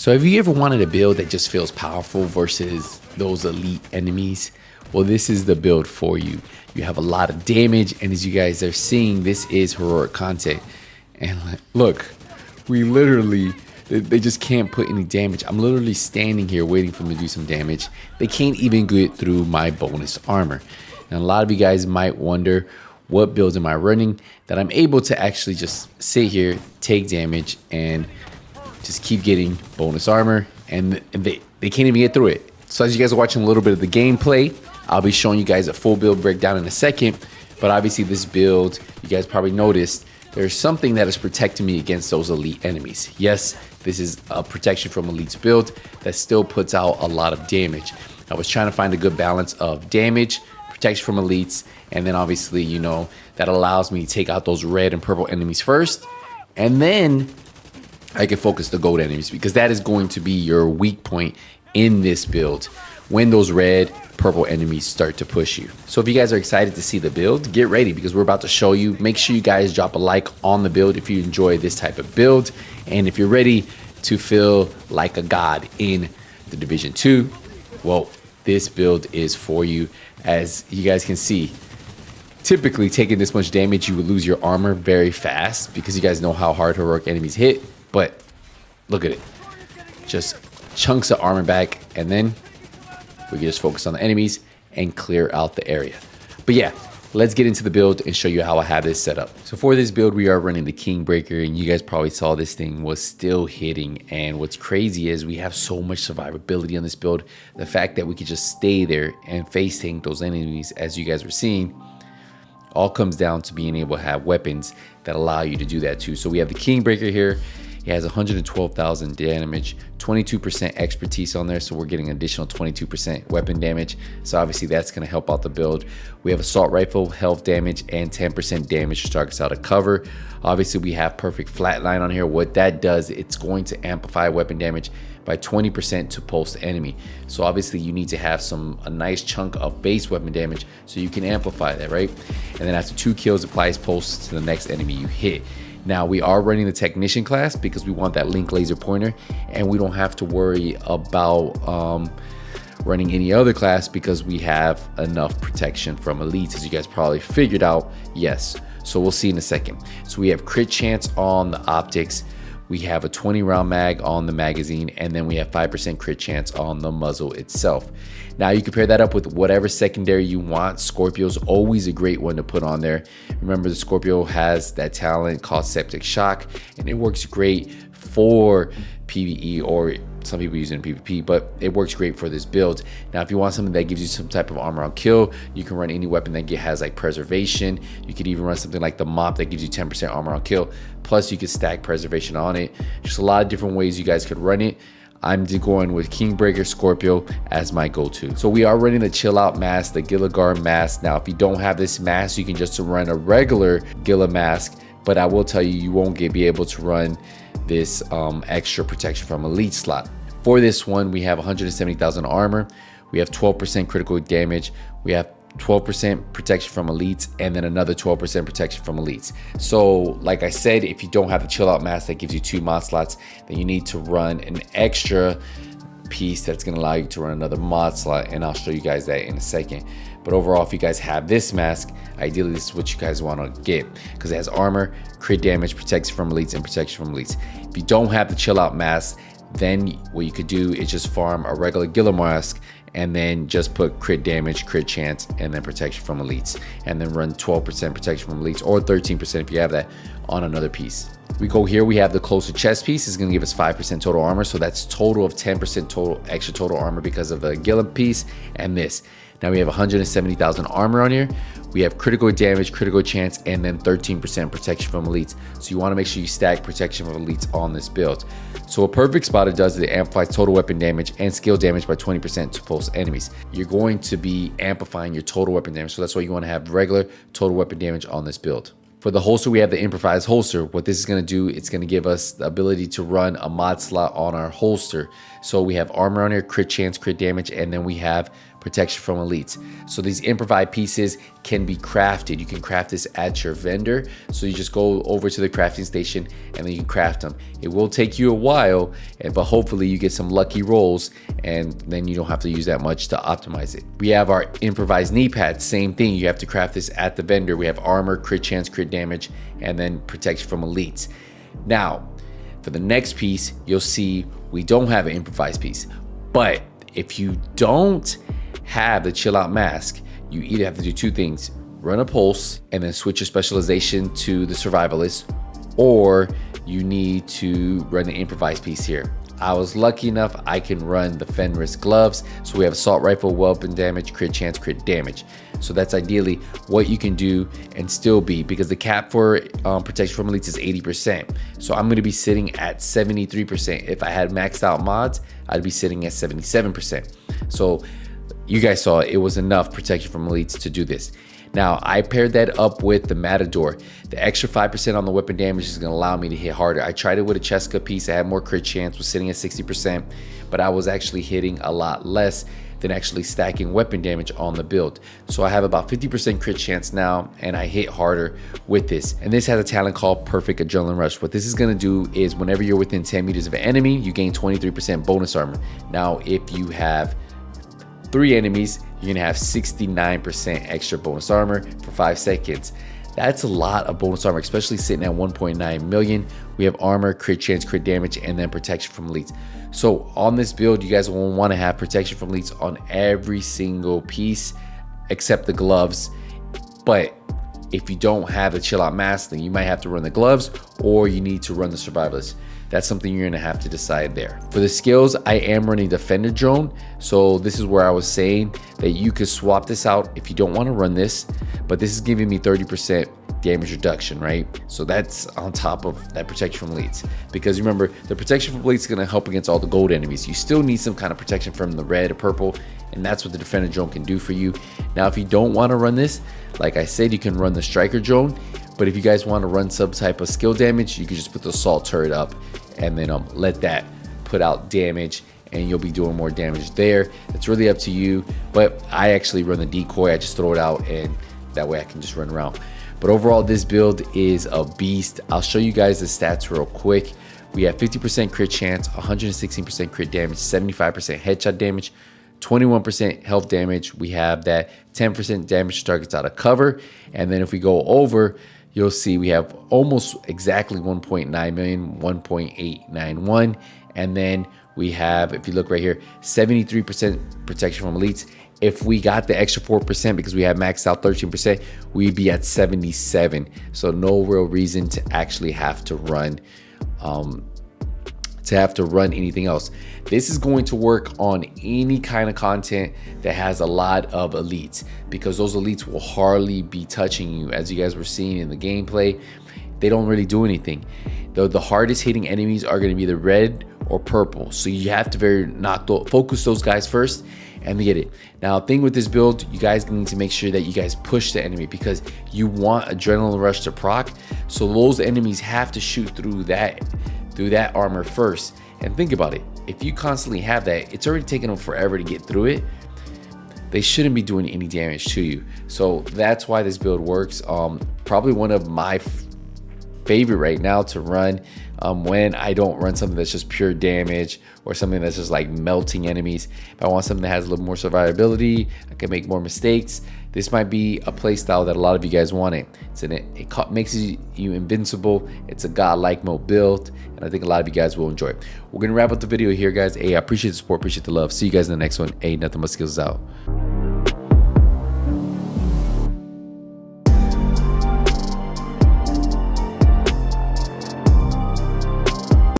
So have you ever wanted a build that just feels powerful versus those elite enemies? Well, this is the build for you. You have a lot of damage, and as you guys are seeing, this is heroic content. And look, they just can't put any damage. I'm literally standing here waiting for them to do some damage. They can't even get through my bonus armor. And a lot of you guys might wonder, what builds am I running that I'm able to actually just sit here, take damage, and just keep getting bonus armor, and they can't even get through it. So as you guys are watching a little bit of the gameplay, I'll be showing you guys a full build breakdown in a second. But obviously this build, you guys probably noticed, there's something that is protecting me against those elite enemies. Yes, this is a protection from elites build that still puts out a lot of damage. I was trying to find a good balance of damage, protection from elites, and then obviously, you know, that allows me to take out those red and purple enemies first, and then I can focus the gold enemies, because that is going to be your weak point in this build when those red purple enemies start to push you. So if you guys are excited to see the build, get ready, because we're about to show you. Make sure you guys drop a like on the build if you enjoy this type of build, and if you're ready to feel like a god in the Division 2, well, this build is for you. As you guys can see, typically taking this much damage, you would lose your armor very fast, because you guys know how hard heroic enemies hit. But look at it, just chunks of armor back, and then we can just focus on the enemies and clear out the area. But yeah, let's get into the build and show you how I have this set up. So for this build, we are running the Kingbreaker, and you guys probably saw this thing was still hitting. And what's crazy is we have so much survivability on this build. The fact that we could just stay there and face tank those enemies, as you guys were seeing, all comes down to being able to have weapons that allow you to do that too. So we have the Kingbreaker here. He has 112,000 damage, 22% expertise on there, so we're getting an additional 22% weapon damage. So obviously that's going to help out the build. We have assault rifle, health damage, and 10% damage to targets out of cover. Obviously we have perfect flatline on here. What that does, it's going to amplify weapon damage by 20% to pulse enemy. So obviously you need to have a nice chunk of base weapon damage so you can amplify that, right? And then after 2 kills, applies pulse to the next enemy you hit. Now we are running the technician class because we want that link laser pointer, and we don't have to worry about running any other class because we have enough protection from elites, as you guys probably figured out. Yes, so we'll see in a second. So we have crit chance on the optics, we have a 20 round mag on the magazine, and then we have 5% crit chance on the muzzle itself. Now you can pair that up with whatever secondary you want. Scorpio's always a great one to put on there. Remember, the Scorpio has that talent called Septic Shock, and it works great for PvE, or some people use it in PvP, but it works great for this build. Now if you want something that gives you some type of armor on kill, you can run any weapon that has like preservation. You could even run something like the mop that gives you 10% armor on kill, plus you could stack preservation on it. Just a lot of different ways you guys could run it. I'm going with Kingbreaker Scorpio as my go-to. So we are running the chill out mask, the Gilligar mask. Now if you don't have this mask, you can just run a regular Gilla mask, but I will tell you, you won't be able to run this extra protection from elite slot. For this one, we have 170,000 armor, we have 12% critical damage, we have 12% protection from elites, and then another 12% protection from elites. So like I said, if you don't have the chill out mask that gives you 2 mod slots, then you need to run an extra piece that's going to allow you to run another mod slot, and I'll show you guys that in a second. But overall, if you guys have this mask, ideally this is what you guys want to get, because it has armor, crit damage, protection from elites, and protection from elites. If you don't have the chill out mask, then what you could do is just farm a regular Gilla mask, and then just put crit damage, crit chance, and then protection from elites, and then run 12% protection from elites, or 13% if you have that, on another piece. We go here, we have the closer chest piece. It's going to give us 5% total armor, so that's total of 10% total extra total armor because of the Gilla piece and this. Now we have 170,000 armor on here. We have critical damage, critical chance, and then 13% protection from elites. So you want to make sure you stack protection from elites on this build. So a perfect spot it does is it amplifies total weapon damage and skill damage by 20% to pulse enemies. You're going to be amplifying your total weapon damage, so that's why you want to have regular total weapon damage on this build. For the holster, we have the improvised holster. What this is going to do, it's going to give us the ability to run a mod slot on our holster. So we have armor on here, crit chance, crit damage, and then we have protection from elites. So these improvised pieces can be crafted. You can craft this at your vendor. So you just go over to the crafting station and then you can craft them. It will take you a while, but hopefully you get some lucky rolls and then you don't have to use that much to optimize it. We have our improvised knee pads, same thing. You have to craft this at the vendor. We have armor, crit chance, crit damage, and then protection from elites. Now, for the next piece, you'll see we don't have an improvised piece, but if you don't have the chill out mask, you either have to do two things: run a pulse and then switch your specialization to the survivalist, or you need to run an improvised piece here. I was lucky enough I can run the Fenris gloves, so we have assault rifle, weapon damage, crit chance, crit damage. So that's ideally what you can do and still be, because the cap for protection from elites is 80%. So I'm going to be sitting at 73%. If I had maxed out mods, I'd be sitting at 77%. So you guys saw it was enough protection from elites to do this. Now, I paired that up with the Matador. The extra 5% on the weapon damage is going to allow me to hit harder. I tried it with a Cheska piece. I had more crit chance, was sitting at 60%, but I was actually hitting a lot less than actually stacking weapon damage on the build. So I have about 50% crit chance now, and I hit harder with this. And this has a talent called Perfect Adrenaline Rush. What this is going to do is whenever you're within 10 meters of an enemy, you gain 23% bonus armor. Now, if you have 3 enemies, you're gonna have 69% extra bonus armor for 5 seconds. That's a lot of bonus armor, especially sitting at 1.9 million. We have armor, crit chance, crit damage, and then protection from elites. So on this build, you guys will want to have protection from elites on every single piece except the gloves. But if you don't have the chill out mask, then you might have to run the gloves, or you need to run the survivalist. That's something you're gonna have to decide there. For the skills, I am running Defender Drone. So this is where I was saying that you could swap this out if you don't wanna run this, but this is giving me 30% damage reduction, right? So that's on top of that protection from elites. Because remember, the protection from elites is gonna help against all the gold enemies. You still need some kind of protection from the red or purple, and that's what the Defender Drone can do for you. Now, if you don't wanna run this, like I said, you can run the Striker Drone. But if you guys want to run some type of skill damage, you can just put the assault turret up and then let that put out damage, and you'll be doing more damage there. It's really up to you, but I actually run the decoy. I just throw it out, and that way I can just run around. But overall, this build is a beast. I'll show you guys the stats real quick. We have 50% crit chance, 116% crit damage, 75% headshot damage, 21% health damage. We have that 10% damage to targets out of cover, and then if we go over, you'll see we have almost exactly 1.9 million, 1.891. And then we have, if you look right here, 73% protection from elites. If we got the extra 4% because we have maxed out 13%, we'd be at 77. So no real reason to actually have to run anything else. This is going to work on any kind of content that has a lot of elites, because those elites will hardly be touching you. As you guys were seeing in the gameplay, they don't really do anything. The hardest hitting enemies are going to be the red or purple, so you have to focus those guys first and get it. Now, thing with this build, you guys need to make sure that you guys push the enemy, because you want adrenaline rush to proc, so those enemies have to shoot through that armor first. And think about it, if you constantly have that, it's already taking them forever to get through it. They shouldn't be doing any damage to you. So that's why this build works. Probably one of my favorite right now to run when I don't run something that's just pure damage or something that's just like melting enemies. If I want something that has a little more survivability, I can make more mistakes, this might be a playstyle that a lot of you guys want it. It makes you invincible. It's a godlike mode build, and I think a lot of you guys will enjoy it. We're gonna wrap up the video here, guys. Hey, I appreciate the support, appreciate the love. See you guys in the next one. Hey, Nothing But Skills out.